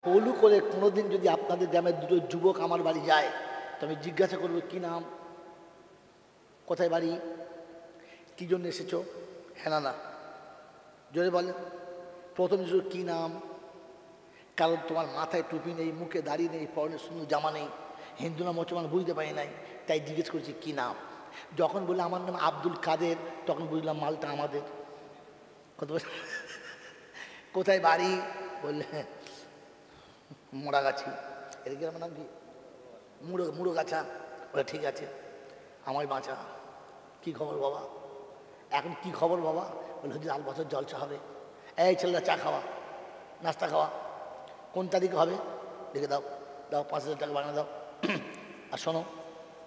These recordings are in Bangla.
পলু করে কোনোদিন যদি আপনাদের গ্রামের দুটো যুবক আমার বাড়ি যায় তো আমি জিজ্ঞাসা করবো কি নাম, কোথায় বাড়ি, কি জন্য এসেছো? হ্যাঁ না জোরে বলেন। প্রথম জিজ্ঞেস কি নাম, কারণ তোমার মাথায় টুপি নেই, মুখে দাড়ি নেই, পরনে সুন্দর জামা নেই, হিন্দু না মুসলমান বুঝতে পারি নাই, তাই জিজ্ঞেস করছি কি নাম। যখন বললে আমার নাম আব্দুল কাদের তখন বুঝলাম মালটা আমাদের। কত কোথায় বাড়ি বললে মোড়াগাছি। এদিকে আমার নাম কি মুড়োগাছা। বলে ঠিক আছে আমার বাঁচা। কি খবর বাবা? এখন কি খবর বাবা? বলে হচ্ছে 4 বছর জলসা হবে। এই ছেলেরা চা খাওয়া, নাস্তা খাওয়া, কোন তারিখে হবে দেখে দাও, দাও 5,000 টাকা বানিয়ে দাও। আর শোনো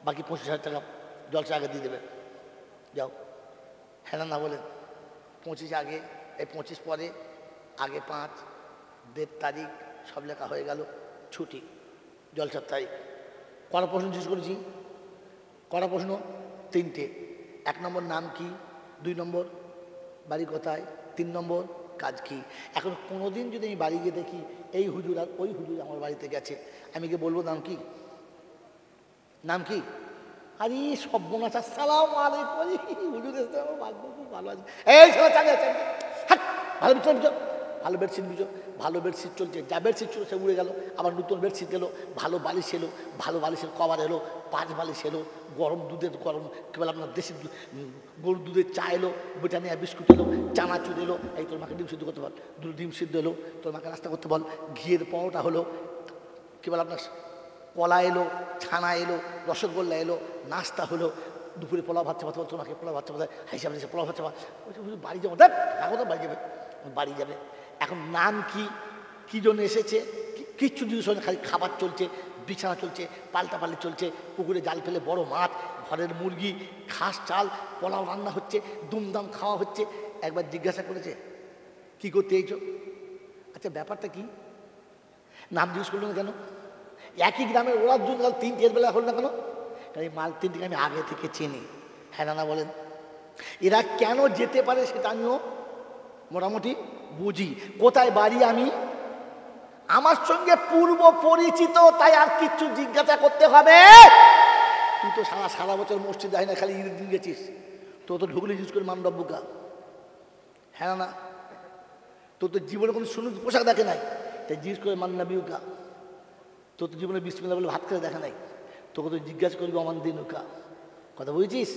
বাকি 25,000 টাকা জলসা আগে দিয়ে দেবে, যাও। হ্যাঁ না বলেন। 25 আগে, এই 25 পরে, আগে 5, ডেট তারিখ সব লেখা হয়ে গেল, ছুটি, জলসার তারিখ। কটা প্রশ্ন জিজ্ঞেস করেছি? কটা প্রশ্ন? 3টে। 1 নম্বর নাম কি, 2 নম্বর বাড়ি কোথায়, 3 নম্বর কাজ কি। এখন কোনোদিন যদি আমি বাড়ি গিয়ে দেখি এই হুজুর আর ওই হুজুর আমার বাড়িতে গেছে, আমি গিয়ে বলবো নাম কি, নাম কি? আরে সর্বনাশ, আসসালামু আলাইকুম, হুজুর এসে আমার ভাগ্য খুব ভালো আছে। এই ছেলে চালিয়ে ভালো বিচো, ভালো বেডশিট বিচো, ভালো বেডশিট চলছে, যা বেডশিট চলছে সে উড়ে গেল, আবার নতুন বেডশিট এলো, ভালো বালিশ এলো, ভালো বালিশের কভার এলো, 5 বালিশ এলো, গরম দুধের গরম কী বলে আপনার দেশি গরুর দুধের চা এলো, ব্রিটানিয়া বিস্কুট এলো, চানাচুর এলো, এই তোর মাকে ডিম সিদ্ধ করতে বল, 2 ডিম সিদ্ধ এলো, তোর মাকে নাস্তা করতে বল, ঘিয়ের পরোটা হলো, কী বলে আপনার কলা এলো, ছানা এলো, রসগোল্লা এলো, নাস্তা হলো, দুপুরে পোলাও ভাত চাপা, তোমাকে পোলাও ভাত চাপা হিসাবে পোলাও ভাত চাপা, বাড়ি যাবো, দেখ এখন তো বাড়ি যাবে, বাড়ি যাবে। এখন নাম কি, কী জন্য এসেছে, কিচ্ছু জিনিস হয় না, খালি খাবার চলছে, বিছানা চলছে, পাল্টাপাল্টি চলছে, পুকুরে জাল ফেলে বড় মাছ, ঘরের মুরগি, ঘাস চাল, পোলাও রান্না হচ্ছে, দুমদাম খাওয়া হচ্ছে। একবার জিজ্ঞাসা করেছে কি করতে এইছো? আচ্ছা ব্যাপারটা কি? নাম জিজ্ঞেস করলো না কেন? একই গ্রামের ওরা 3টের বেলা হল না কেন? এই মাল 3টিকে আমি আগে থেকে চিনি। হ্যাঁ না বলেন। এরা কেন যেতে পারে সেটা আমিও মোটামুটি বুঝি। কোথায় বাড়ি আমি, আমার সঙ্গে পূর্ব পরিচিত, তাই আর কিচ্ছু জিজ্ঞাসা করতে হবে। তুই তো সারা বছর মসজিদে হয় না, খালি ঈদের দিন গেছিস, তো ঢুকলি জিজ্ঞেস করে মানডব্বুকা। হ্যাঁ না, তোর তো জীবনে কোনো সুন্দর পোশাক দেখে নাই, তাই জিজ্ঞেস করে মান্নাবিউকা। তোর তো জীবনে বিসমিল্লাহ বলে ভাত খেতে দেখা নাই, তোকে তো জিজ্ঞাসা করবি অমান দিনুকা। কথা বুঝছিস?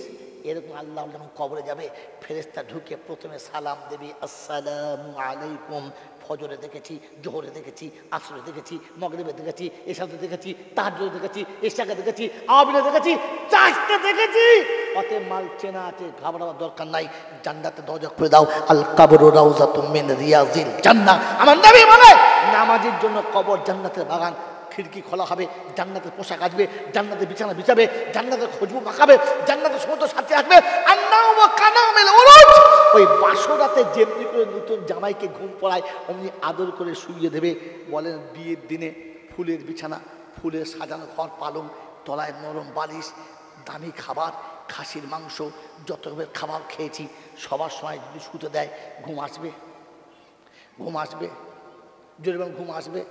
এরকম আল্লাহ যখন কবরে যাবে, ফেরেশতা ঢুকে প্রথমে সালাম দেবী, আসসালামু আলাইকুম। ফজরে দেখেছি, জোহরে দেখেছি, আসরে দেখেছি, মগরিবে দেখেছি, এশাতে দেখেছি, তাহাজ্জুদে দেখেছি, ইশাকে দেখেছি, আওয়াবিনে দেখেছি, চাষতে দেখেছি। অতএব মাল চেনা আছে, ঘাবড়াবার দরকার নাই। জান্নাতে দরজা খুলে দাও, আল কাবরু রাউযাতুম মিন রিয়াজিল জান্নাহ। আমার নবী বলে নামাজের জন্য কবর জান্নাতের বাগান। খিড়কি খোলা হবে, জান্নাতের পোশাক আসবে, জান্নাতের বিছানা বিছাবে, জান্নাতের খুশবু মাখাবে, জান্নাতের সমস্ত সাথে আসবে। ওই বাসরাতে যেমনি করে নতুন জামাইকে ঘুম পড়ায় অমনি আদর করে শুইয়ে দেবে। বলেন বিয়ের দিনে ফুলের বিছানা, ফুলের সাজানো ঘর, পালং, তলায় নরম বালিশ, দামি খাবার, খাসির মাংস, যত রকমের খাবার খেয়েছি, সবার সময় যদি শুতে দেয় ঘুম আসবে, ঘুম আসবে, যদি ঘুম আসবে,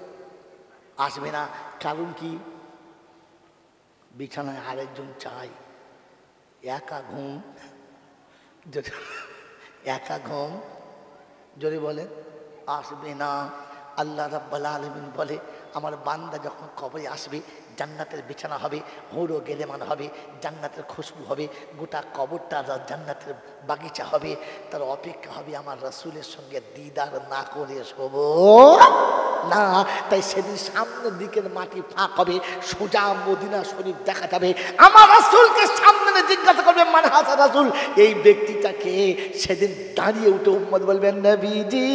আসবে না। কারণ কি? বিছানায় আরেকজন চাই, একা ঘুম, একা ঘুম যদি বলে আসবে না। আল্লাহ রাব্বুল আলামিন বলে আমার বান্দা যখন কবরে আসবে, জান্নাতের বিছানা হবে, হুড়ো গেলেমান হবে, জান্নাতের খুশবু হবে, গোটা কবরটা জান্নাতের বাগিচা হবে। তার অপেক্ষা হবে আমার রাসূলের সঙ্গে দিদার না করে শোবো না। তাই সেদিন সামনের দিকের মাটি ফাঁক হবে, সোজা মদিনা শরীফ দেখা যাবে। আমার রাসূলকে সামনে জিজ্ঞাসা করবে মান হাজা রাসূল, এই ব্যক্তিটাকে। সেদিন দাঁড়িয়ে উঠে উম্মত বলবেন নবীজি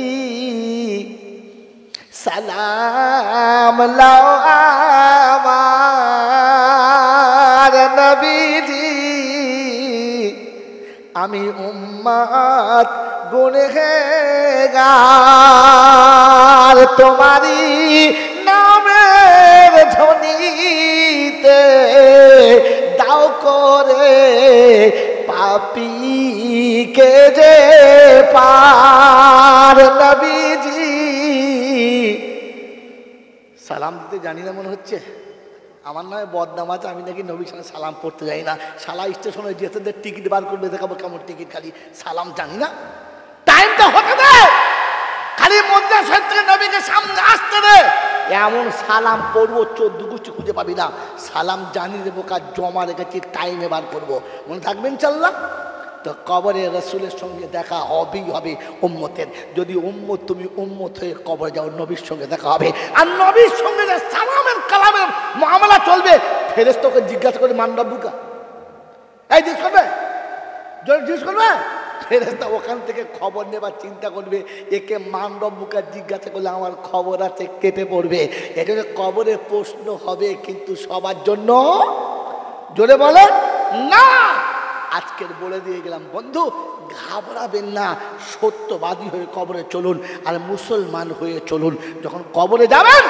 সালাম লাও আমার নবীজি, আমি উম্মত গুনহগার, তোমারি নামের ধ্বনিতে দাও করে পাপীকে যে পার। নবীজি সালাম দিতে জানি না মনে হচ্ছে, আমার নয় বদনাম আছে, আমি নাকি নবীর সঙ্গে সালাম পড়তে যাই না। শালা স্টেশনে যেতে টিকিট বার করবে, দেখাবো কেমন টিকিট, খালি সালাম জানি না। টাইমটা হতে দে, খালি মদ্রাসা থেকে নবীকে সামনে আসতে দে। এমন সালাম পড়বো 14 গোষ্ঠী খুঁজে পাবি না। সালাম জানি দেবো, কাজ জমা রেখেছি, টাইমে বার করবো, মনে থাকবেন ইনশাআল্লাহ। তো কবরে রসুলের সঙ্গে দেখা হবেই হবে উম্মতের। যদি উম্মত তুমি উম্মত হয়ে কবরে যাও, নবীর সঙ্গে দেখা হবে। আর নবীর সঙ্গে যে সালামের কালামের মামলা চলবে, ফেরেশতাকে জিজ্ঞাসা করে মান রব্বুকা, এই জিজ্ঞেস করবে, জিজ্ঞেস করবে ফেরেশতা ওখান থেকে খবর নেবার চিন্তা করবে, একে মান রব্বুকা জিজ্ঞাসা করলে আমার খবর আছে, কেটে পড়বে। এখানে কবরে প্রশ্ন হবে, কিন্তু সবার জন্য। জোরে বলেন না। আজকের বলে দিয়ে গেলাম বন্ধু, ঘাবড়াবেন না, সত্যবাদী হয়ে কবরে চলুন, আর মুসলমান হয়ে চলুন। যখন কবরে যাবেন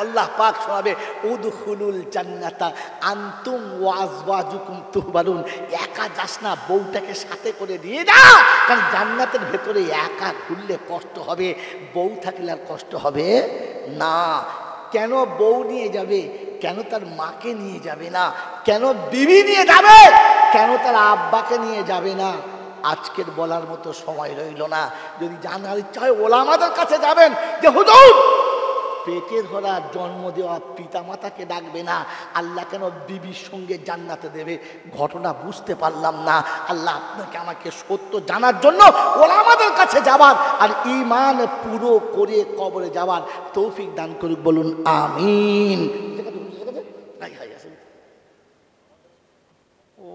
আল্লাহ পাক শোনাবে, উদখুলুল জান্নাতা আনতুম ওয়া আজওয়াজুকুম তুহবারুন। একা যাস না, বউটাকে সাথে করে নিয়ে যা, কারণ জান্নাতের ভেতরে একা ঘুরলে কষ্ট হবে, বউ থাকলে আর কষ্ট হবে না। কেন বউ নিয়ে যাবে? কেন তার মাকে নিয়ে যাবে না? কেন বিবি নিয়ে যাবে? কেন তার আব্বাকে নিয়ে যাবে না? আজকের বলার মতো সময় রইল না। যদি জানার ইচ্ছা হয় ওলামাদের কাছে যাবেন, যে হুজুর পেটে ধরা জন্ম দেওয়া পিতা মাতাকে ডাকবে না, আল্লাহ কেন বিবির সঙ্গে জান্নাতে দেবে? ঘটনা বুঝতে পারলাম না। আল্লাহ আপনাকে আমাকে সত্য জানার জন্য ওলামাদের কাছে যাবার আর ঈমান পুরো করে কবরে যাবার তৌফিক দান করুক, বলুন আমিন।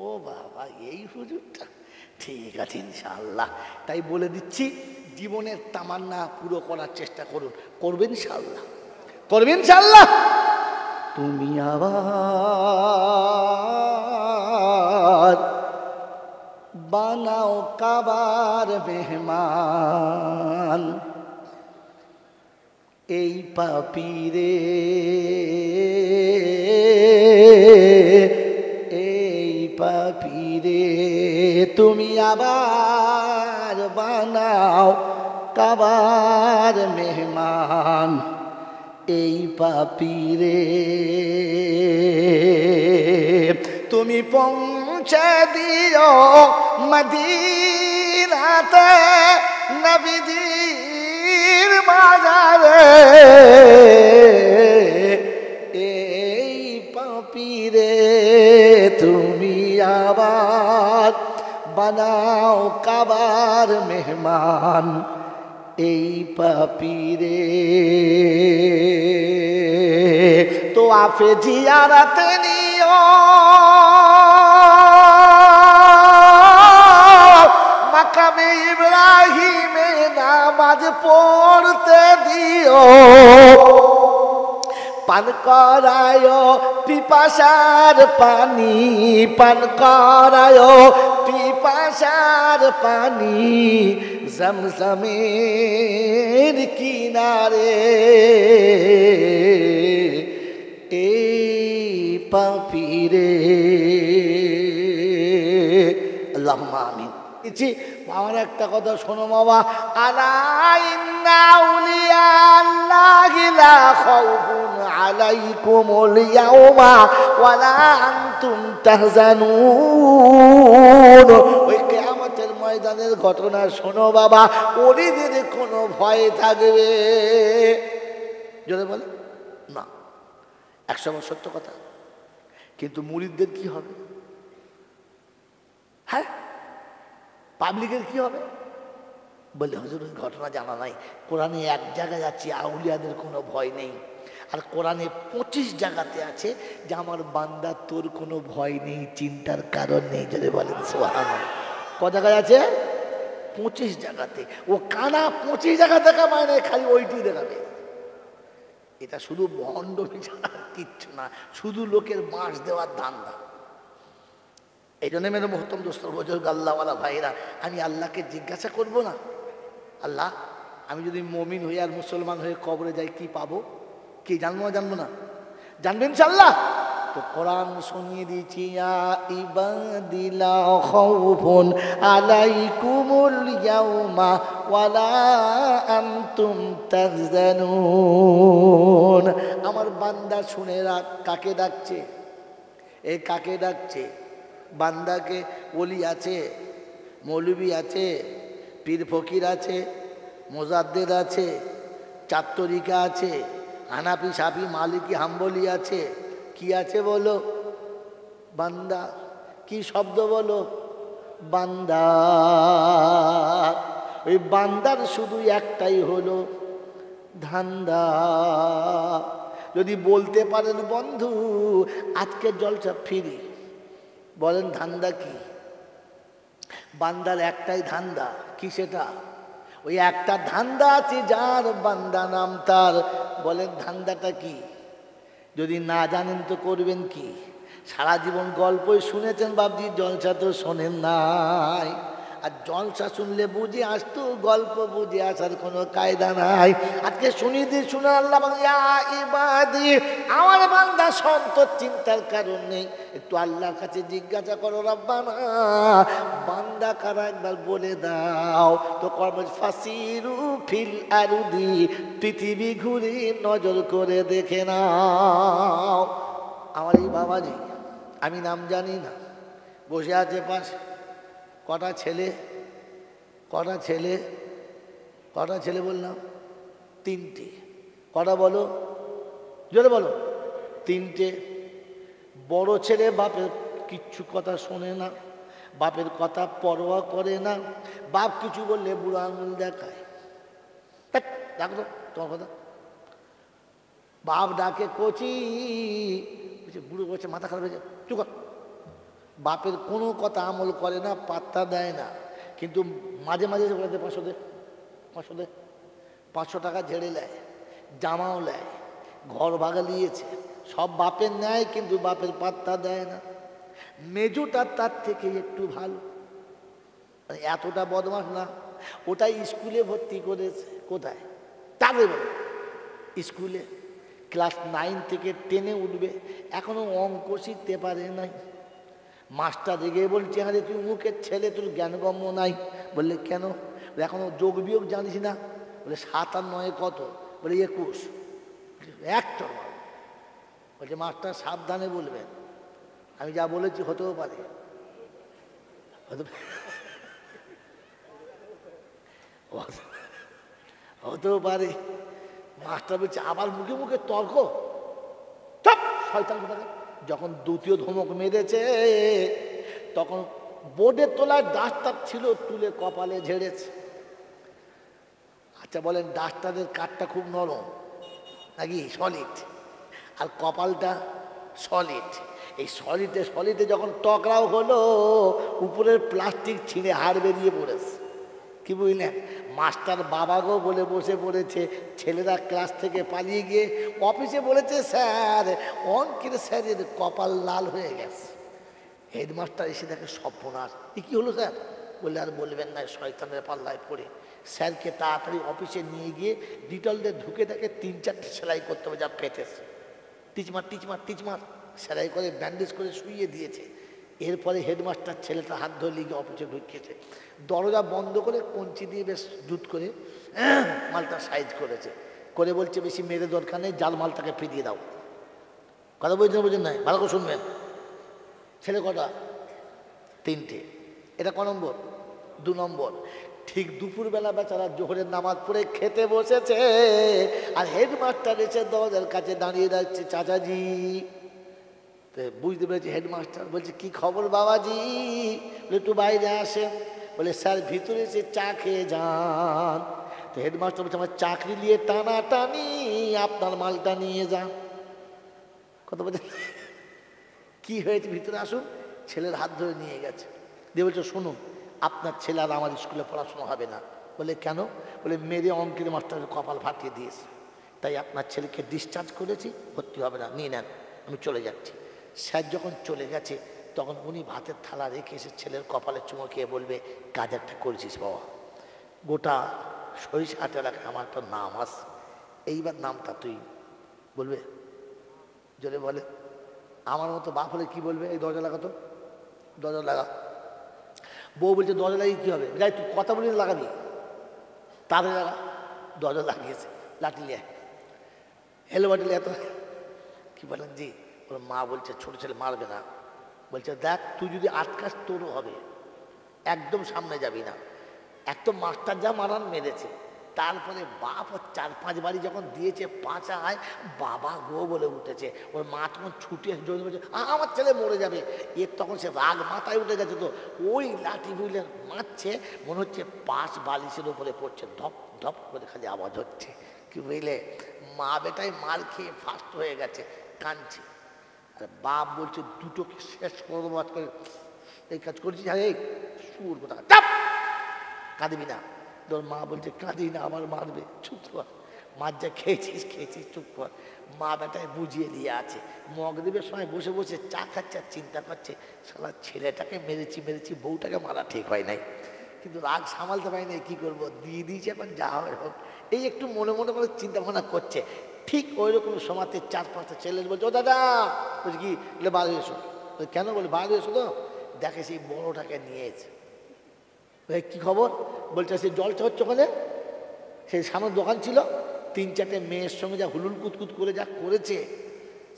ও বাবা, এই হুজুরটা ঠিক আছে ইনশাআল্লাহ। তাই বলে দিচ্ছি, জীবনের তামান্না পুরো করার চেষ্টা করুন, করবেন ইনশাআল্লাহ, করবেন ইনশাআল্লাহ। তুমি আবার বানাও কাবার মেহমান, এই পাপীরে পাপীরে, তুমি আবার বানাও কাবার মেহমান, এই পাপীরে তুমি পৌঁছে দিও মদিনাতে নবীজির মাজারে, এই পাপীরে তুমি আবার বানাও কাবার মেহমান, এই পাপীরে তো আফে জিয়ারতে নিও, মাকামে ইব্রাহিমে নামাজ পড়তে দিও, পান করায় পিপাসার পানি, পান করায় পিপাসার পানি, জমজমের কিনারে, এই পাপীরে। আল্লাহুম্মা আমিন। আমার একটা কথা শোনো বাবা, আলা ইন্না আউলিয়া আল্লাহি লা খাউফুন আলাইকুমুল ইয়াওমা ওয়া লা আনতুম তাহজানুন। ওই কিয়ামতের ময়দানের ঘটনা শোনো বাবা, ওলিদের কোনো ভয় থাকবে? জোরে বলে না, 100% সত্য কথা। কিন্তু মুরিদদের কি হবে? হ্যাঁ, পাবলিকের কি হবে? বললে হুজুর ওই ঘটনা জানা নাই। কোরআনে এক জায়গায় যাচ্ছি আউলিয়াদের কোনো ভয় নেই, আর কোরআনে 25 জায়গাতে আছে যে আমার বান্দা তোর কোনো ভয় নেই, চিন্তার কারণ নেই। যদি বলেন সুবহানাল্লাহ। ক জায়গায় আছে? 25 জায়গাতে। ও কানা 25 জায়গা দেখা মানে না, খালি ওইটি দেখাবে। এটা শুধু ভণ্ডমি ছাড়া কিচ্ছু না, শুধু লোকের বাঁশ দেওয়ার ধান্দা। এই জন্য মেরে মোহতম দোস্ত বুজুর্গ আল্লাহওয়ালা ভাইরা, আমি আল্লাহকে জিজ্ঞাসা করব না, আল্লাহ আমি যদি মমিন হয়ে আর মুসলমান হয়ে কবরে যাই কি পাবো? কি জানবো না? জানবো না? জানবেন ইনশাআল্লাহ। তো কোরআন শুনিয়ে দিয়েছি, ইয়া ইবাদি লা খাউফুন আলাইকুমুল ইয়াউমা ওয়া লা আনতুম তাহজানুন। আমার বান্দা শুনে রাখ, কাকে ডাকছে, এ কাকে ডাকছে? বান্দাকে। ওলি আছে, মৌলবি আছে, পীর ফকির আছে, মোজাদ্দেদ আছে, চাত্তরিকা আছে, হানাফি সাফি মালিকি হাম্বলি আছে, কি আছে বলো? বান্দা। কি শব্দ বলো? বান্দা। ওই বান্দার শুধু একটাই হলো ধান্দা। যদি বলতে পারেন বন্ধু আজকে জলসা ফিরি, বলেন ধান্দা কি? বান্দার একটাই ধান্দা। কি সেটা? ওই একটা ধান্দা আছে যার, বান্দা নাম তার। বলেন ধান্দাটা কি? যদি না জানেন তো করবেন কি? সারা জীবন গল্পই শুনেছেন বাবজি, জলসা তো শোনেন নাই। আর জলসা শুনলে বুঝে আসতো, গল্প বুঝে আসার কোনো কায়দা নাই। আজকে শুনি দি শুনে আল্লাহ ইবাদি, আমার বান্দা সন্তর চিন্তার কারণ নেই। একটু আল্লাহর কাছে জিজ্ঞাসা করো, রব্বানা বান্দা কারা একবার বলে দাও তো। কর্ম ফাসিরু ফিল আরদি, পৃথিবী ঘুরে নজর করে দেখে নাও। আমার এই বাবাজি, আমি নাম জানি না, বসে আছে পাশে। কটা ছেলে? কটা ছেলে? কটা ছেলে বললাম? তিনটে। কটা বলো? জোরে বলো। তিনটে। বড় ছেলে বাপের কিচ্ছু কথা শোনে না, বাপের কথা পরোয়া করে না। বাপ কিছু বললে বুড়ো আঙুল দেখায়। দেখো তোমার কথা। বাপ ডাকে কচি, বুড়ো বলছে মাথা খারাপ হয়েছে, চুপ কর। বাপের কোনো কথা আমল করে না, পাত্তা দেয় না। কিন্তু মাঝে মাঝে বলে 500 দে, 500 দে, 500 টাকা ঝেড়ে নেয়, জামাও নেয়, ঘর ভাগা নিয়েছে, সব বাপের নেয়, কিন্তু বাপের পাত্তা দেয় না। মেজোটা তার থেকে একটু ভালো, মানে এতটা বদমাস না। ওটাই স্কুলে ভর্তি করেছে। কোথায়? তাদের বলে স্কুলে। ক্লাস 9 থেকে 10-এ উঠবে, এখনো অঙ্ক শিখতে পারে নাই। মাস্টার রেগে বলছে, আরে তুই মুখের ছেলে, তোর জ্ঞানগম্য নাই। বললে কেন? এখনো যোগ বিয়োগ জানিস না? বলে 7 আর 9 কত? বলে 21। একটা বলছে মাস্টার সাবধানে বলবেন, আমি যা বলেছি হতেও পারে। হতেও পারে। মাস্টার বলছে আবার মুখে মুখে তর্ক। শয়তান কোথায়। যখন দ্বিতীয় ধমক মেরেছে তখন বোর্ডের তোলায় ডাস্টার ছিল, তুলে কপালে ঝেড়েছে। আচ্ছা বলেন, ডাস্টারের কাঠটা খুব নরম নাকি সলিড? আর কপালটা সলিড। এই সলিডে যখন টকরাও হলো, উপরের প্লাস্টিক ছিঁড়ে হাড় বেরিয়ে পড়েছে। কি বুঝলেন? মাস্টার বাবাগো বলে বসে পড়েছে। ছেলেরা ক্লাস থেকে পালিয়ে গিয়ে অফিসে বলেছে, স্যার অঙ্কের স্যারের কপাল লাল হয়ে গেছে। হেডমাস্টার এসে দেখে সর্বনাশ। কি হলো স্যার? বলে আর বলবেন না, শয়তানের পাল্লায় পড়ে। স্যারকে তাড়াতাড়ি অফিসে নিয়ে গিয়ে ডিটল দিয়ে ঢুকে দেখে 3-4টে সেলাই করতে হবে, যা ফেটেছে। টিচমার টিচমার টিচমার সেলাই করে ব্যান্ডেজ করে শুইয়ে দিয়েছে। এরপরে হেডমাস্টার ছেলেটা হাত ধরে লিগে অফিসে ঢুকিয়েছে। দরজা বন্ধ করে কঞ্চি দিয়ে বেশ জুত করে মালটা সাইজ করেছে, করে বলছে বেশি মেরে দরকার নেই, জাল মালটাকে ফিরিয়ে দাও। কথা বলছেন বোঝেন নাই? ভালো করে শুনবেন। ছেলে কটা? 3টে। এটা ক নম্বর? 2 নম্বর। ঠিক দুপুরবেলা বেচারা জোহরের নামাজ পড়ে খেতে বসেছে, আর হেডমাস্টার এসে দরজার কাছে দাঁড়িয়ে যাচ্ছে, চাচাজি। বুঝতে পেরেছি হেডমাস্টার। বলছে কি খবর বাবাজি? বলে একটু বাইরে আসেন। বলে স্যার ভিতরে এসে চা খেয়ে যান। তো হেডমাস্টার বলছে আমার চাকরি নিয়ে টানা টানি, আপনার মালটা নিয়ে যান। কথা বলছে কি হয়েছে, ভিতরে আসুন। ছেলের হাত ধরে নিয়ে গেছে, দিয়ে বলছে শুনুন, আপনার ছেলে আর আমার স্কুলে পড়াশোনা হবে না। বলে কেন? বলে মেরে অঙ্কের মাস্টারের কপাল ফাটিয়ে দিয়েছে, তাই আপনার ছেলেকে ডিসচার্জ করেছি, ভর্তি হবে না, নিয়ে নেন, আমি চলে যাচ্ছি। স্যার যখন চলে গেছে তখন উনি ভাতের থালা রেখে এসে ছেলের কপালে চুমো খেয়ে বলবে কাজ একটা করেছিস বাবা। গোটা সরিষাহাট এলাকায় আমার একটা নাম আস, এইবার নামটা তুই বলবে। জোরে বলে। আমার মতো বাপ হলে কি বলবে? এই দরজা লাগাতো, দরজা লাগা। বউ বলছে দরজা লাগিয়ে কী হবে? যাই তুই কথা বলি লাগাবি, তাদের লাগা। দরজা লাগিয়েছে, লাঠি লিয়ে হেলো বাটিলে এত কি বলেন জি? ওর মা বলছে ছোট ছেলে মারবে না, বলছে দেখ তুই যদি আটকাস তোরও হবে, একদম সামনে যাবি না। এক তো মাস্টার যা মারান মেরেছে, তারপরে বাপ ওর 4-5 বাড়ি যখন দিয়েছে পাঁচায়, বাবা গো বলে উঠেছে। ওর মা তখন ছুটে জোরে বলছে আমার ছেলে মরে যাবে। এর তখন সে রাগ মাথায় উঠে গেছে, তো ওই লাঠি বুঝলেন মারছে, মনে হচ্ছে পাশ বালিশের উপরে পড়ছে, ধপ ধপ করে খালি আওয়াজ হচ্ছে। কি বুঝলে, মা বেটাই মার খেয়ে ফাস্ট হয়ে গেছে, কাঁদছে। আর বাপ বলছে দুটোকে শেষ করে দেবো আজকে, এই কাজ করেছিস। হ্যাঁ এই সুর কোথা, চাপ, কাঁদবি না। তোর মা বলছে কাঁদি না, আমার মারবে, চুপ কর, মার যা খেয়েছিস খেয়েছিস, চুপ কর। মা বেটায় বুঝিয়ে দিয়ে আছে, মগদেবের সময় বসে বসে চা খাচ্ছে আর চিন্তা করছে সালা ছেলেটাকে মেরেছি, বউটাকে মারা ঠিক হয় নাই, কিন্তু রাগ সামালতে পারি না, কী করবো, দিয়ে দিয়েছি, এখন যা হয় হোক। এই একটু মনে মনে করে চিন্তা ভাবনা করছে। ঠিক ওই রকম সময়তে 4-5টা ছেলে বলছে ও দাদা, বলছি কি, বলে বাড়ি এসো। কেন, বলে বাড়ি এসো তো, দেখে সেই বড়টাকে নিয়েছে। কি খবর, বলছে সে জলচা হচ্ছে ওখানে, সেই সামনে দোকান ছিল, 3-4টে মেয়ের সঙ্গে যা হুলুল কুতকুত করে যা করেছে,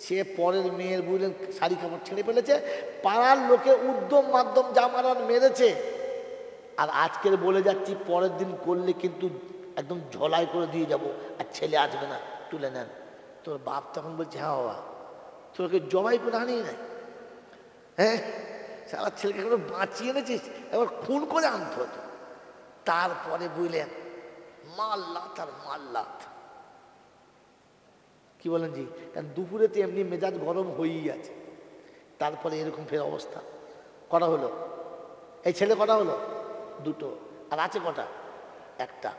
সে পরের মেয়ের বুঝলেন শাড়ি কাপড় ছেড়ে ফেলেছে, পাড়ার লোকে উদ্যম মাধ্যম যা মারার মেরেছে। আর আজকের বলে যাচ্ছি পরের দিন করলে কিন্তু একদম ঝোলাই করে দিয়ে যাব, আর ছেলে আসবে না, তুলে নেন। তোর বাপ তখন বলছে হ্যাঁ বাবা, তোকে জবাই করে আনিয়ে নেয়, হ্যাঁ সারা ছেলেকে কোনো বাঁচিয়ে এনেছিস, এবার খুন করে আনতে হতো। তারপরে বুঝলেন মাল্লাত আর মাল্লাত, কি বলেন জি, কারণ দুপুরেতে এমনি মেজাজ গরম হয়েই আছে। তারপরে এরকম ফের অবস্থা করা হলো। এই ছেলে কটা হলো, দুটো, আর আছে কটা, একটা।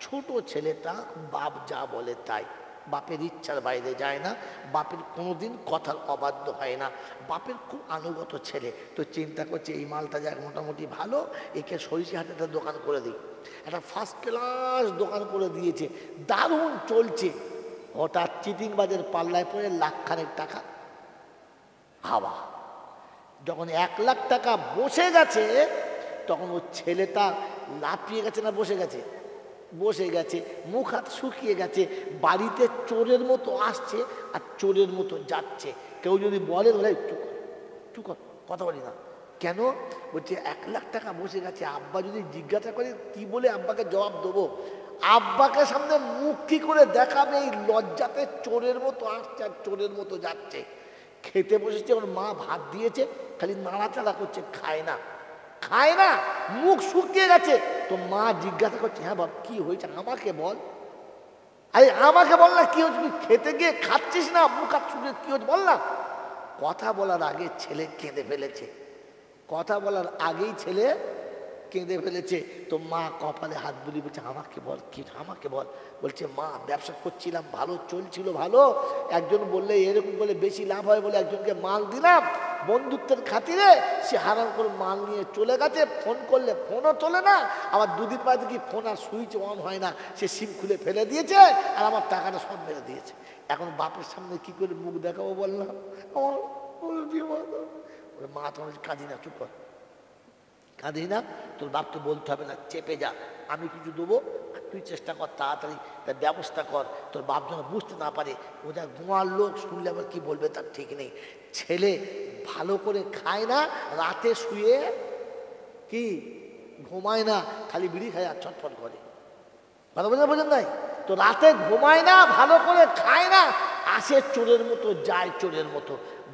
ছোট ছেলেটা বাপ যা বলে তাই, বাপের ইচ্ছার বাইরে যায় না, বাপের কোনোদিন কথার অবাধ্য হয় না, বাপের খুব আনুগত ছেলে। তো চিন্তা করছে এই মালটা যাক মোটামুটি ভালো, একে সরিষা হাতে একটা দোকান করে দিই। একটা ফার্স্ট ক্লাস দোকান করে দিয়েছে, দারুণ চলছে। হঠাৎ চিটিংবাজের পাল্লায় পড়ে 1,00,000 টাকা হাওয়া। যখন 1 লাখ টাকা বসে গেছে, তখন ওর ছেলেটা লাফিয়ে গেছে না বসে গেছে, বসে গেছে, মুখ হাত শুকিয়ে গেছে, বাড়িতে চোরের মতো আসছে আর চোরের মতো যাচ্ছে। কেউ যদি বলে বলে চুপ কর, কথা বলি না। কেন, বলছে 1 লাখ টাকা বসে গেছে, আব্বা যদি জিজ্ঞাসা করে কি বলে আব্বাকে জবাব দেবো, আব্বাকে সামনে মুখ কি করে দেখাবে, এই লজ্জাতে চোরের মতো আসছে আর চোরের মতো যাচ্ছে। খেতে বসেছে, ওর মা ভাত দিয়েছে, খালি নাড়াচাড়া করছে, খায় না, খায় না, মুখ শুকিয়ে গেছে। তো মা জিজ্ঞাসা করছে হ্যাঁ বাবা কি হয়েছে আমাকে বল, আরে আমাকে বল না কি হচ্ছে, তুই খেতে গিয়ে খাচ্ছিস না, মুখ হাত শুকিয়ে কি হচ্ছে বল না। কথা বলার আগে ছেলে কেঁদে ফেলেছে, কথা বলার আগেই ছেলে কেঁদে ফেলেছে। তো মা কপালে হাত বুলিয়ে বলছে আমাকে বল কি, আমাকে বল। বলছে মা ব্যবসা করছিলাম, ভালো চলছিল, ভালো, একজন বললে এরকম বলে বেশি লাভ হয় বলে একজনকে মাল দিলাম, বন্ধুত্বের খাতিরে সে হারাম করে মাল নিয়ে চলে গেছে, ফোন করলে ফোনও তোলে না, আবার 2 দিন বাদে কি ফোন আর সুইচ অন হয় না, সে সিম খুলে ফেলে দিয়েছে আর আমার টাকাটা সব মেরে দিয়েছে। এখন বাপের সামনে কি করে মুখ দেখাবো বললাম, আমার মা তোমার কাঁদি না, চুপ কর, কাঁদিস না, তোর বাপকে বলতে হবে না, চেপে যা, আমি কিছু দেবো, তুই চেষ্টা কর তাড়াতাড়ি তার ব্যবস্থা কর, তোর বাপ যেন বুঝতে না পারে। ও যা গোয়ার লোক, শুনলে আবার কি বলবে তার ঠিক নেই। ছেলে ভালো করে খায় না, রাতে শুয়ে কি ঘুমায় না, খালি বিড়ি খায় আর ছটফট করে, ভালো বোঝেন নাই তো, রাতে ঘুমায় না, ভালো করে খায় না, আসে চোরের মতো যায় চোরের মতো।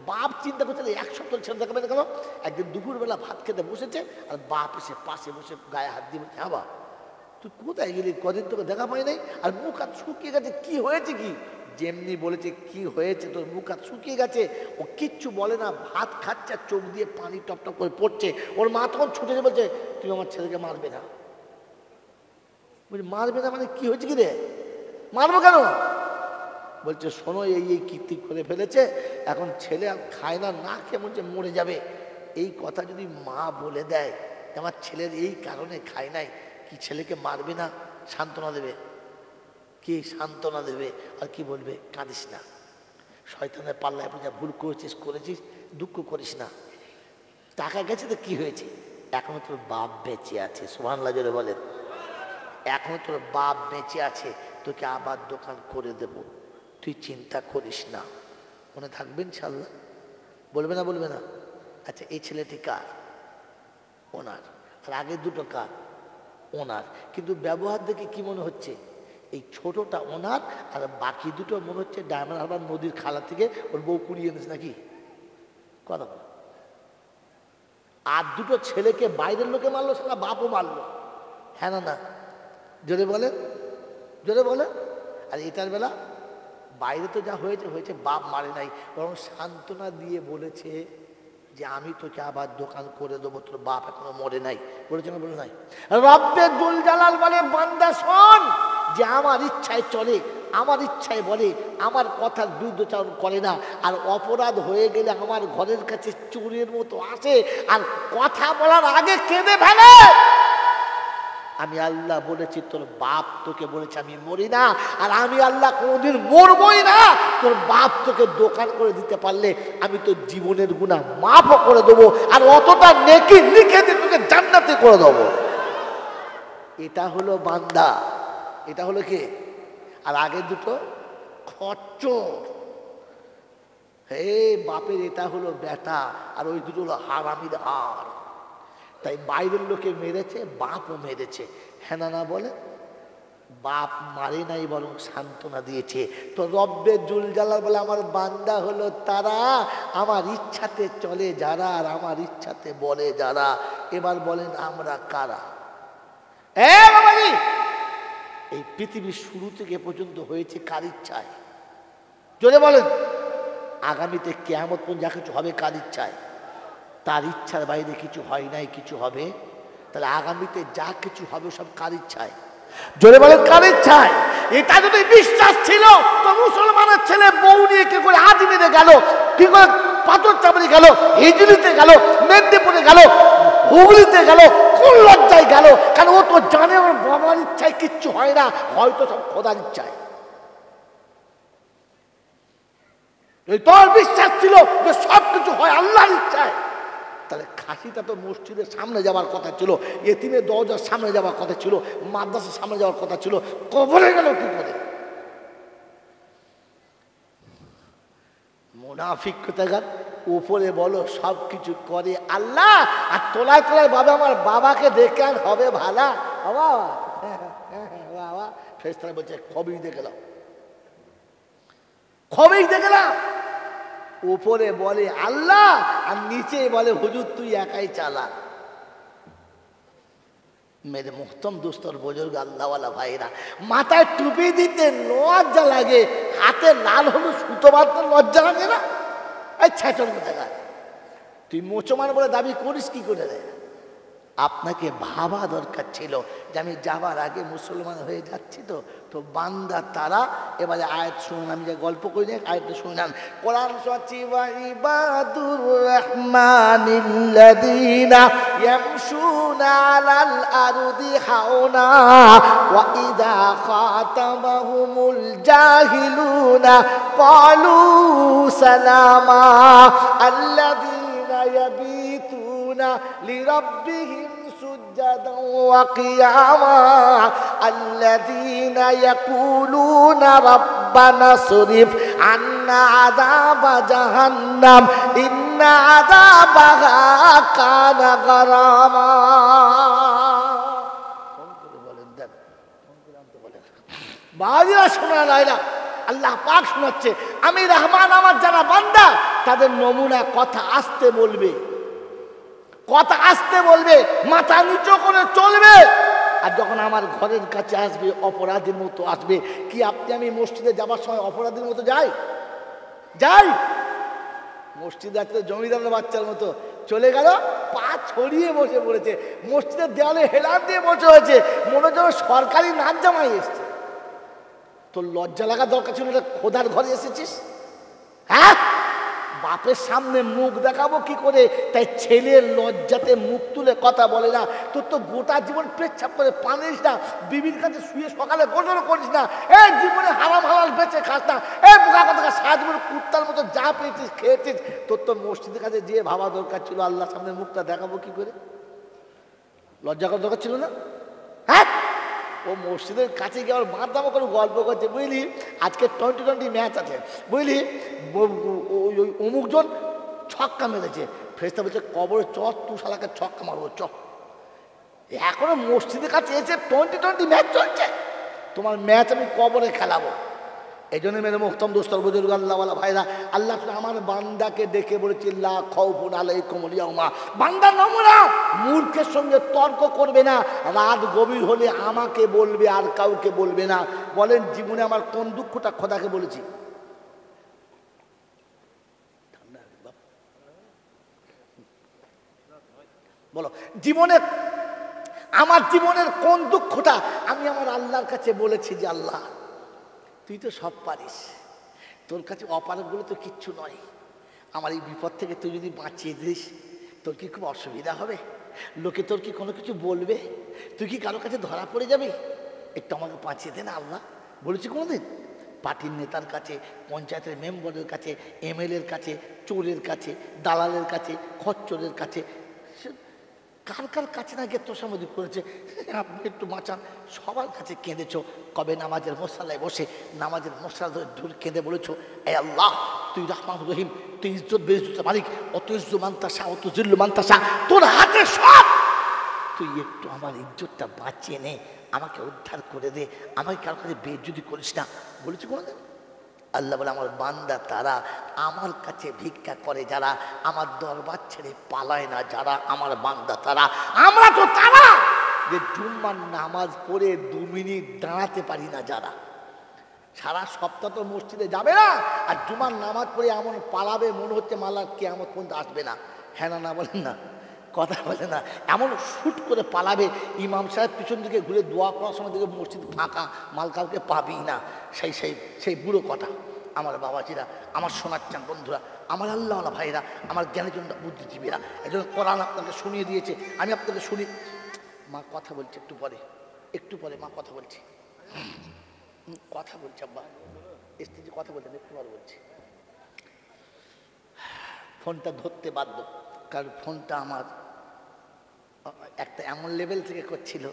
বাপ চিন্তা করছে 1 সপ্তাহ ছেড়ে দেখাবে না কেন। একদিন দুপুরবেলা ভাত খেতে বসেছে, আর বাপ এসে পাশে বসে গায়ে হাত দিয়ে বলছে হ্যাঁ বা তুই কোথায় গেলি, কদিন তোকে দেখা পাই নাই, আর মুখ হাত শুকিয়ে গেছে, কি হয়েছে কি, যেমনি বলেছে কি হয়েছে তোর মুখ হাত শুকিয়ে গেছে, ও কিচ্ছু বলে না, ভাত খাচ্ছে আর চোখ দিয়ে পানি টপ টপ করে পড়ছে। ওর মা তখন ছুটেছে, বলছে তুই আমার ছেলেকে মারবে না। বলছে মারবে না মানে কি হয়েছে কি রে, মারবো কেন, বলছে শোনো এই এই কীর্তি করে ফেলেছে, এখন ছেলে আর খায় না, না খেয়ে বলছে মরে যাবে। এই কথা যদি মা বলে দেয় আমার ছেলের এই কারণে খায় নাই, কি ছেলেকে মারবে না, সান্ত্বনা দেবে, কি সান্ত্বনা দেবে, আর কি বলবে কাঁদিস না, শয়তানের পাল্লায় যা ভুল করেছিস দুঃখ করিস না, টাকা গেছে তো কি হয়েছে, এখনো তোর বাপ বেঁচে আছে, সুবহানাল্লাহ জোরে বলেন, এখনো তোর বাপ বেঁচে আছে, তোকে আবার দোকান করে দেব, তুই চিন্তা করিস না। মনে থাকবেন ইনশাআল্লাহ? বলবে না? বলবে না? আচ্ছা, এই ছেলেটি কার? ওনার। আর আগের দুটো কার? ওনার। কিন্তু ব্যবহার দেখে কি মনে হচ্ছে? এই ছোটটা ওনার, আর বাকি দুটো মনে হচ্ছে ডায়মন্ড হারবার নদীর খালা থেকে ওর বউ কুড়িয়ে এনেছে নাকি? কথা বল। আর দুটো ছেলেকে বাইরের লোকে মারলো, সেটা বাপও মারলো। হ্যাঁ না? না জোরে বলেন, জোরে বলেন। আর এটার বেলা বাইরে তো যা হয়েছে হয়েছে, বাপ মারে নাই, বরং সান্ত্বনা দিয়ে বলেছে যে আমি তোকে আবার দোকান করে দেবো, তোর বাপ এখনো মরে নাই। বলেছে না? বলে নাই? রব্বে জুল জালাল বলে, বান্দা শোন, যে আমার ইচ্ছায় চলে, আমার ইচ্ছায় বলে, আমার কথার বিরুদ্ধাচরণ করে না। আর অপরাধ হয়ে গেলে আমার ঘরের কাছে চোরের মতো আসে, আর কথা বলার আগে কেঁদে ফেলে। আমি আল্লাহ বলেছি তোর বাপ তোকে বলেছে আমি মরি না, আর আমি আল্লাহ কোনোদিন মরবই না। তোর বাপ তোকে দোকান করে দিতে পারলে আমি তোর জীবনের গুনাহ মাফও করে দেবো, আর অতটা নেকি লিখে দিয়ে তোকে জান্নাতে করে দেবো। এটা হলো বান্দা, এটা হলো কে? আর আগে দুটো খচ্চর। হে বাপের এটা হলো বেটা, আর ওই দুটো হলো হারামির হার। তাই বাইরের লোকে মেরেছে, বাপও মেরেছে। হ্যাঁ না? বলে বাপ মারে নাই, বরং সান্ত্বনা দিয়েছে। তো রব্বে জুল জালাল বলে, আমার বান্দা হলো তারা আমার ইচ্ছাতে চলে যারা, আর আমার ইচ্ছাতে বলে যারা। এবার বলেন আমরা কারা? বাবাজি, এই পৃথিবীর শুরু থেকে পর্যন্ত হয়েছে কার ইচ্ছায়? জোরে বলেন। আগামীতে কিয়ামত পর্যন্ত যা কিছু হবে কার ইচ্ছায়? তার ইচ্ছার বাইরে কিছু হয় নাই, কিছু হবে। তাহলে আগামীতে যা কিছু হবে সব কার ইচ্ছায়? জোরে বলেন, কার ইচ্ছায়? এটা যদি বিশ্বাস ছিল তো মুসলমানের ছেলে বউ নিয়ে কি করে আজমিরে গেল, কি করে পাথর চাপড়ি গেল, হিজলিতে গেল, মেদিনীপুরে গেল, হুগলিতে গেল, কোন লজ্জায় গেল? কারণ ও তো জানে ওর বাবার ইচ্ছায় কিচ্ছু হয় না, হয়তো সব খোদার ইচ্ছায়। তোর বিশ্বাস ছিল যে সব কিছু হয় আল্লাহর ইচ্ছায়, তাহলে খাসিটা তো মসজিদের সামনে যাওয়ার কথা ছিল, এতিমের দরজার সামনে যাওয়ার কথা ছিল, মাদ্রাসার সামনে যাওয়ার কথা ছিল, কবরে গেল কি করে? মুনাফিক কোথাকার। উপরে বলো সব কিছু করে আল্লাহ, আর তোলায় তোলায় বাবা আমার বাবাকে দেখে আর হবে ভালা? বাবা বাবা ফেরেশতারা বলছে খবির দেখে নাও, খবির দেখে নাও। উপরে বলে আল্লাহ, আর নিচে বলে হুজুর তুই একাই চালা। মেরে মুহতম দোস্তর বুজুর্গ আল্লাহওয়ালা ভাইরা, মাথায় টুপি দিতে লজ্জা লাগে, হাতে লাল হলুদ সুতো বাঁধতে লজ্জা লাগে না? আচ্ছা চল কোথায়, তুই মুসলমান বলে দাবি করিস কি করে রে? আপনাকে ভাবা দরকার ছিল যে আমি যাবার আগে মুসলমান হয়ে যাচ্ছি। তো বান্দা তারা। এবারে আয়াত শুনুন, আমি যে গল্প করি না, আয়াতটা শুনলাম। কোরআন সচি ওয়া ইবাদুর রহমানিল্লাযীনা ইয়ামশুনা আলাল আরদি হাওনা ওয়া ইযা খাতাবাহুমুল জাহিলুনা ক্বালু সালামা আল্লাযীনা ইয়াবিতুনা লিরাব্বিহিম سجدا وقياما الذين يقولون ربنا اصرف عنا عذاب جهنم إن عذابها كان غراما বাজিরা শোনা লাইলা আল্লাহ পাক শোনাচ্ছে, আমি রহমান, আমার যারা বান্দা তাদের নমুনা কথা আসতে বলবে, কথা আসতে বলবে, মাথা নিচু করে চলবে। আর যখন আমার ঘরের কাছে আসবে অপরাধীর মতো আসবে। কি আপনি আমি মসজিদে যাবার সময় অপরাধীর মতো যাই? মসজিদে আসলে জমিদারের বাচ্চার মতো চলে গেল, পা ছড়িয়ে বসে পড়েছে, মসজিদের দেওয়ালে হেলান দিয়ে বসে হয়েছে, মনে হচ্ছে সরকারি নাচ জামাই এসছে। তোর লজ্জা লাগা দরকার ছিল, খোদার ঘরে এসেছিস। হ্যাঁ, বাপের সামনে মুখ দেখাবো কি করে? তাই ছেলের লজ্জাতে মুখ তুলে কথা বলে না। তোর তো গোটা জীবন পেচ্ছাপ করে পানিস না, বিবির কাছে শুয়ে সকালে গোসল করিস না, এই জীবনে হারাম হালাল বেঁচে খাস না, এই বোকা কথা সারা জীবন কুত্তার মতো যা পেয়েছিস খেয়েছিস। তোর তো মসজিদের কাছে যেয়ে ভাবা দরকার ছিল আল্লাহর সামনে মুখটা দেখাবো কি করে? লজ্জা করার দরকার ছিল না? হ্যাঁ, ও মসজিদের কাছে গিয়ে আমার বাঁধামো করে গল্প করছে, বুঝলি আজকে 20-20 ম্যাচ আছে, বুঝলি ওই অমুকজন ছক্কা মেরেছে। ফেরেশতা বলছে কবরে চ, তুই শালাকে ছক্কা মারবো চ। এখনো মসজিদের কাছে এসে 20-20 ম্যাচ চলছে, তোমার ম্যাচ আমি কবরে খেলাবো। এই জন্য মেরে মুহতারাম দোস্তর বুজুর্গ আল্লাহওয়ালা ভাইরা, আল্লাহ আমার বান্দাকে ডেকে বলেছে লা খাউফুন আলাইকুমুল ইয়াউমা। বান্দা নমুনা, মূর্খের সঙ্গে তর্ক করবে না, রাত গভীর হলে আমাকে বলবে আর কাউকে বলবে না। বলেন জীবনে আমার কোন দুঃখটা খোদাকে বলেছি? বলো জীবনে আমার জীবনের কোন দুঃখটা আমি আমার আল্লাহর কাছে বলেছি যে আল্লাহ তুই তো সব পারিস, তোর কাছে অপারকগুলো তো কিচ্ছু নয়, আমার এই বিপদ থেকে তুই যদি বাঁচিয়ে দিস তোর কি খুব অসুবিধা হবে? লোকে তোর কি কোনো কিছু বলবে? তুই কি কারো কাছে ধরা পড়ে যাবি? একটু আমাকে বাঁচিয়ে দে না আল্লাহ। বলেছি কোনোদিন? পার্টির নেতার কাছে, পঞ্চায়েতের মেম্বারের কাছে, এমএলএর কাছে, চোরের কাছে, দালালের কাছে, খচ্চরের কাছে, কার কার কাছে না গিয়ে তোষামদি করেছে, আপনি একটু বাঁচান। সবার কাছে কেঁদেছো। কবে নামাজের মশালায় বসে নামাজের মশালা ধরে কেঁদে বলেছো এ আল্লাহ তুই রহমান রহিম, তুই ইজ্জত বেইজ্জতের মালিক, অত ইজ্জু মান্তাসা অত জিল্লু মান্তাসা তোর হাতে সব, তুই একটু আমার ইজ্জতটা বাঁচিয়ে নে, আমাকে উদ্ধার করে দে, আমাকে কারোর কাছে বেইজ্জতি করিস না। বলেছি কোনোদিন? আল্লাহ বলে আমার বান্দা তারা, আমার কাছে ভিক্ষা করে যারা, আমার দরবার ছেড়ে পালায় না যারা, আমার বান্দা তারা। আমরা তো তারা যে জুম্মার নামাজ পড়ে 2 মিনিট দাঁড়াতে পারি না যারা। সারা সপ্তাহ তো মসজিদে যাবে না, আর জুম্মার নামাজ পড়ে এমন পালাবে মনে হচ্ছে মালার কিয়ামত পর্যন্ত আসবে না। হ্যাঁ না বলেন না, কথা বলে না, এমন শুট করে পালাবে ইমাম সাহেব পিছন দিকে ঘুরে দোয়া করার সময় দিকে মসজিদ ফাঁকা, মাল কাউকে পাবি না। সেই সেই সেই বুড়ো কথা। আমার বাবাজিরা, আমার শোনার চান বন্ধুরা, আমার আল্লাহওয়ালা ভাইরা, আমার জ্ঞানীজনরা, বুদ্ধিজীবীরা, একজন কোরআন আপনাকে শুনিয়ে দিয়েছে, আমি আপনাকে শুনি। মা কথা বলছে একটু পরে, একটু পরে মা কথা বলছে, কথা বলছে আব্বা স্ত্রী কথা বলছেন, একটু পরে বলছি। ফোনটা ধরতে বাধ্য, কারণ ফোনটা আমার একটা এমন লেভেল থেকে করছিল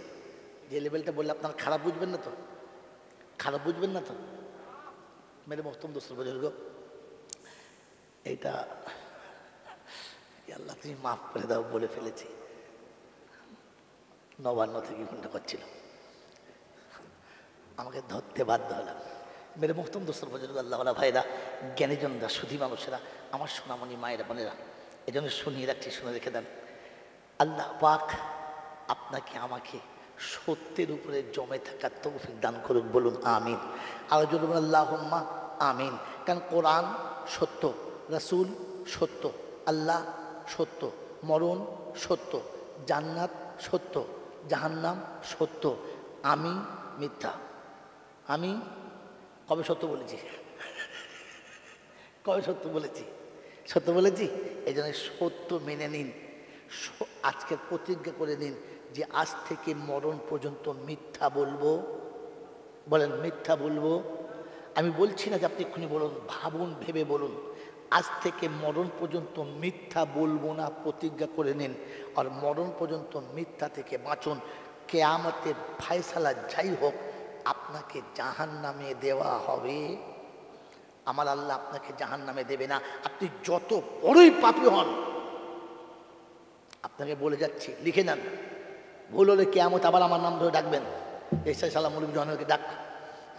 যে লেভেলটা বললে আপনারা খারাপ বুঝবেন না তো, খারাপ বুঝবেন না তো। মেরে মোহতরম দোস্ত বুজুর্গ, এইটা আল্লাহ তুমি মাফ করে দাও, বলে ফেলেছি। 59 থেকে ফোনটা করছিল, আমাকে ধরতে বাধ্য হলাম। মেরে মোহতরম দোস্ত বুজুর্গ আল্লাহওয়ালা ভাইরা, জ্ঞানীজনরা, সুধী মানুষেরা, আমার সোনামণি মায়েরা বোনেরা, এই জন্য শুনিয়ে রাখছি, শুনে রেখে দেন। আল্লাহ পাক আপনাকে আমাকে সত্যের উপরে জমে থাকার তৌফিক দান করুক, বলুন আমিন। আর যদি বলুন আল্লাহুম্মা আমিন। কারণ কোরআন সত্য, রাসূল সত্য, আল্লাহ সত্য, মরণ সত্য, জান্নাত সত্য, জাহান্নাম সত্য, আমি মিথ্যা। আমি কবে সত্য বলেছি? কবে সত্য বলেছি? সত্য বলেছি। এই জন্য সত্য মেনে নিন, আজকের প্রতিজ্ঞা করে নিন যে আজ থেকে মরণ পর্যন্ত মিথ্যা বলবো। বলেন মিথ্যা বলবো। আমি বলছি না যে আপনি এক্ষুনি বলুন, ভাবুন, ভেবে বলুন, আজ থেকে মরণ পর্যন্ত মিথ্যা বলবো না, প্রতিজ্ঞা করে নিন। আর মরণ পর্যন্ত মিথ্যা থেকে বাঁচুন। কিয়ামতের ফায়সালা যাই হোক, আপনাকে জাহান্নামে দেওয়া হবে। আমার আল্লাহ আপনাকে জাহান্নামে দেবে না, আপনি যত বড়ই পাপী হন। আপনাকে বলে যাচ্ছি, লিখে নেন, ভুল হলে কিয়ামত আবার আমার নাম ধরে ডাকবেন। এসআই সালাম মুরুব জহানকে ডাক।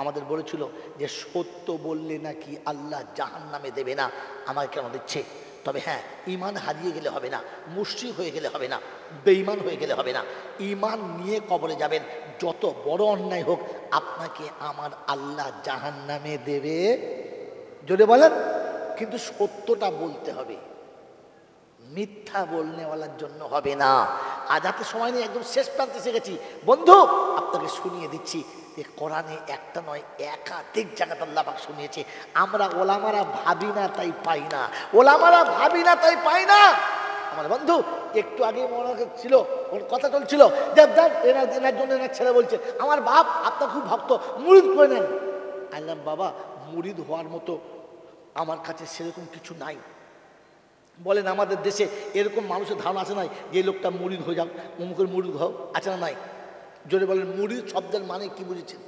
আমাদের বলেছিল যে সত্য বললে নাকি আল্লাহ জাহান্নামে দেবে না, আমাকে কেন দিচ্ছে? তবে হ্যাঁ, ইমান হারিয়ে গেলে হবে না, মুশরিক হয়ে গেলে হবে না, বেঈমান হয়ে গেলে হবে না। ইমান নিয়ে কবরে যাবেন, যত বড় অন্যায় হোক আপনাকে আমার আল্লাহ জাহান্নামে দেবে। জোরে বলেন। কিন্তু সত্যটা বলতে হবে, মিথ্যা বলনেওয়ালার জন্য হবে না। আজ হাতে সময় নেই, একদম শেষ প্রান্তে এসে গেছি। বন্ধু আপনাকে শুনিয়ে দিচ্ছি যে কোরআনে একটা নয় একাধিক জায়গাতে আল্লাহ পাক শুনিয়েছে। আমরা ওলামারা ভাবি না তাই পাই না, ওলামারা ভাবি না তাই পাই না। আমার বন্ধু একটু আগে মনে ছিল, ওর কথা চলছিল যে এনার জন্য এনার ছেলে বলছে আমার বাপ আপনার খুব ভক্ত, মুরিদ করে নেন। আল্লাহ বাবা মুরিদ হওয়ার মতো আমার কাছে সেরকম কিছু নাই। বলেন আমাদের দেশে এরকম মানুষের ধারণা আছে নাই যে লোকটা মুরিদ হয়ে যাও, অমুকের মুরিদ হও, আছে না নাই? জোরে বলেন, মুরিদ শব্দের মানে কি বুঝেছেন?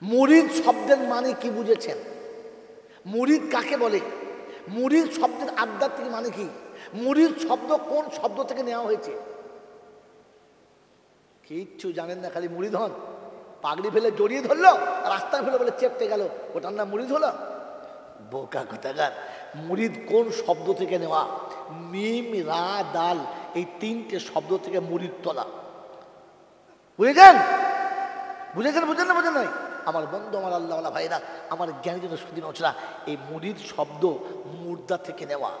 মুরিদ শব্দের মানে কি বুঝেছেন? মুরিদ কাকে বলে? মুরিদ শব্দের আধ্যাত্মিক মানে কি? মুরিদ শব্দ কোন শব্দ থেকে নেওয়া হয়েছে? কিচ্ছু জানেন না, খালি মুরিদ হন। পাগড়ি ফেলে জড়িয়ে ধরলো, রাস্তায় ফেলে বলে চেপতে গেল, ওটার নাম মুরিদ হলো? বোকা কোথাকার। মুরিদ কোন শব্দ থেকে নেওয়া? মিম রা দাল, এই তিনটে শব্দ থেকে মুরিদ তোলা। বুঝেছেন? বুঝেছেন? বুঝেন না? বুঝেন নাই? আমার বন্ধু, আমার আল্লাহওয়ালা ভাইরা, আমার জ্ঞানী জন্য সুদিন হচ্ছিলা, এই মুরিদ শব্দ মুর্দা থেকে নেওয়া।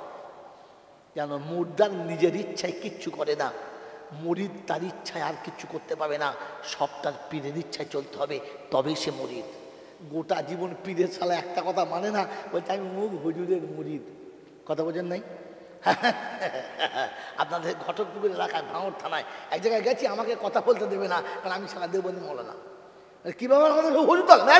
যেন মুর্দার নিজের ইচ্ছায় কিচ্ছু করে না, মুরিদ তার ইচ্ছায় আর কিচ্ছু করতে পারবে না, সব তার পীরের ইচ্ছায় চলতে হবে, তবেই সে মুরিদ। গোটা জীবন পীরের ছাড়া একটা কথা মানে না, বলছে আমি মুখ হুজুরের মুরিদ। কথা বোঝেন নাই? আপনাদের ঘটকপুকুর এলাকায় ভাঙড় থানায় এক জায়গায় গেছি, আমাকে কথা বলতে দেবে না, কারণ আমি সারা দেববন্দি মৌলানা। কীভাবে হুজুর বল না,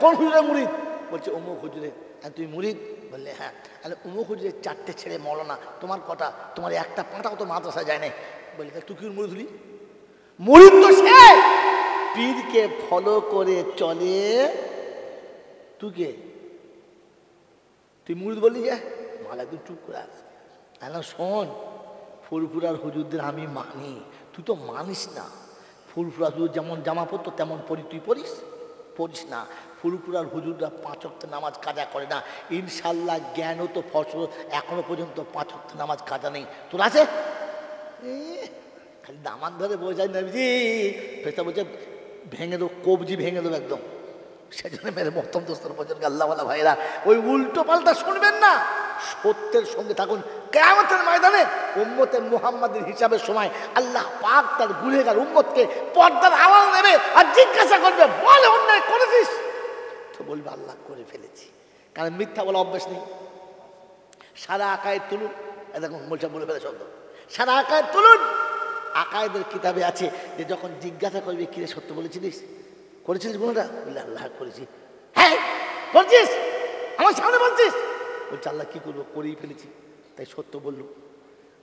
কোন হুজুরের মুরিদ? বলছে অমুক হুজুরের। তুমি মুরিদ? বললে হ্যাঁ। তাহলে অমুক হুজুরের 4টে ছেলে মৌলানা, তোমার কটা? তোমার একটা পাঁটাও তো মাদ্রাসায় যায় নাই। বললে তুই কি মুরিদ হলি? মুরিদ তো সে পীরকে ফলো করে চলে। তুই কে? তুই মুরিদ বললি যে? মাল একদম চুপ করে আছে। শোন, ফুরফুরার হুজুরদের আমি মানি, তুই তো মানিস না। ফুরফুরার হুজুর যেমন জামা পরতো তেমন পরি, তুই পরিস? পড়িস না। ফুরফুরার হুজুররা 5 ওয়াক্ত নামাজ কাজা করে না। ইনশাল্লাহ জ্ঞানও তো ফসল, এখনো পর্যন্ত 5 ওয়াক্ত নামাজ কাজা নেই। তোর আছে? খালি দামান ধরে বোঝাই নবীজি, ফেরেশতা বলছে ভেঙে দেবো, কবজি ভেঙে দেবো একদম। সেজন্য মেরে মহতম দোস্তর পর্যন্ত আল্লাহওয়ালা ভাইরা, ওই উল্টো পাল্টা শুনবেন না, সত্যের সঙ্গে থাকুন। কিয়ামতের ময়দানে উম্মতে মুহাম্মাদের হিসাবের সময় আল্লাহ পাক তার গুনেহগার উম্মতকে পর্দার আড়াল নেবে আর জিজ্ঞাসা করবে, বলে অন্যায় করেছিস? তো বলবে আল্লাহ করে ফেলেছি, কারণ মিথ্যা বলা অভ্যাস নেই। সারা আকায়েদ তুলুন, দেখুন বলছে বলে ফেলে শব্দ, সারা আকায়েদ তুলুন। আকায়েদের কিতাবে আছে যে যখন জিজ্ঞাসা করবে কিরে সত্য বলেছিলিস, করেছিলিস গুণটা? বললে আল্লাহ করেছি। হ্যাঁ বলছিস, আমার সামনে বলছিস? বলছে আল্লাহ কি করবো, করেই ফেলেছি, তাই সত্য বলল।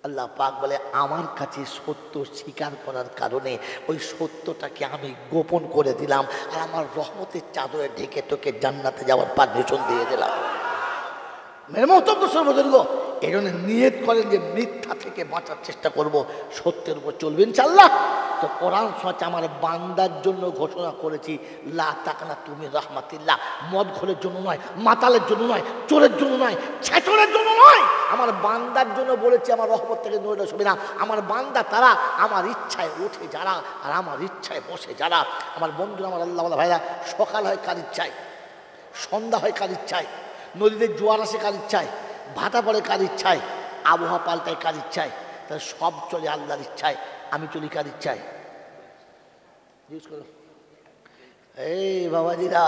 আল্লাহ পাক বলে আমার কাছে সত্য স্বীকার করার কারণে ওই সত্যটাকে আমি গোপন করে দিলাম, আর আমার রহমতের চাদরে ঢেকে তোকে জান্নাতে যাওয়ার পারমিশন দিয়ে দিলাম। মেরে মহতম সর্বজনগ, এই জন্য নিয়ত করেন যে মিথ্যা থেকে বাঁচার চেষ্টা করব, সত্যের উপর চলবেন ইনশাআল্লাহ। তো কোরআন সূরা আমার বান্দার জন্য ঘোষণা করেছি, লা তাকনা তুমি রাহমাতিল্লাহ। মদ খোরের জন্য নয়, মাতালের জন্য নয়, চোরের জন্য নয়, ছেচরের জন্য নয়, আমার বান্দার জন্য বলেছি আমার রহমত থেকে নড়ে সবে না। আমার বান্দা তারা আমার ইচ্ছায় ওঠে যারা, আর আমার ইচ্ছায় বসে যারা। আমার বন্ধুরা, আমার আল্লাহওয়ালা ভাইরা, সকাল হয় কার ইচ্ছায়, সন্ধ্যা হয় কার ইচ্ছায়, নদীতে জোয়ার আসে কার ইচ্ছায়, ভাটা পড়ে কার ইচ্ছায়, আবহাওয়া পাল্টায় কার ইচ্ছায়। তাহলে সব চলে আল্লাহর ইচ্ছায়, আমি চলি কার ইচ্ছায়? জিজ্ঞেস করো। এই বাবাজিরা,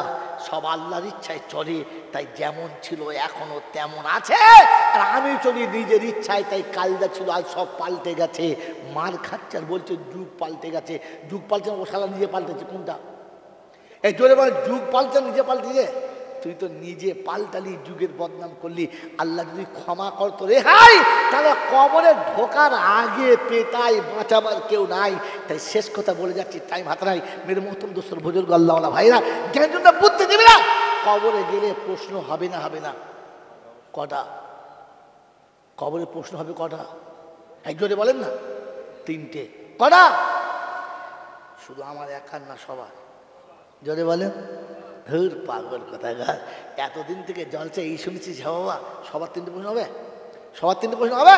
সব আল্লাহর ইচ্ছায় চলে, তাই যেমন ছিল এখনো তেমন আছে। আর আমি চলি নিজের ইচ্ছায়, তাই কাল যা ছিল আজ সব পাল্টে গেছে। মার খাচ্ছে আর বলছে যুগ পাল্টে গেছে। যুগ পাল্টে ও শালা নিজে পাল্টেছে কোনটা? এই জোরে বলে যুগ পাল্টে নিজে পাল্টেছে। তুই তো নিজে পাল্টালি, যুগের বদনাম করলি। আল্লাহ যদি ক্ষমা করতো রে হাই, তাহলে কবরে ঢোকার আগে পেটাই বাঁচাবার কেউ নাই। তাই শেষ কথা বলে যাচ্ছি, টাইম হাতে নাই। মেরে মহতম দোস্তর বুজুর্গ আল্লাহওয়ালা ভাইরা, জ্ঞান জন্য বুদ্ধি দিবি না। কবরে গেলে প্রশ্ন হবে না? হবে না? কটা? কবরে প্রশ্ন হবে কটা? একজনে বলেন না? 3টে। কটা? শুধু আমার একার না, সবার। জোরে বলেন। ধুর পাগল কোথাকার, এতদিন থেকে জলসা এই শুনেছিস? বাবা সবার 3টে প্রশ্ন হবে? সবার 3টে প্রশ্ন হবে?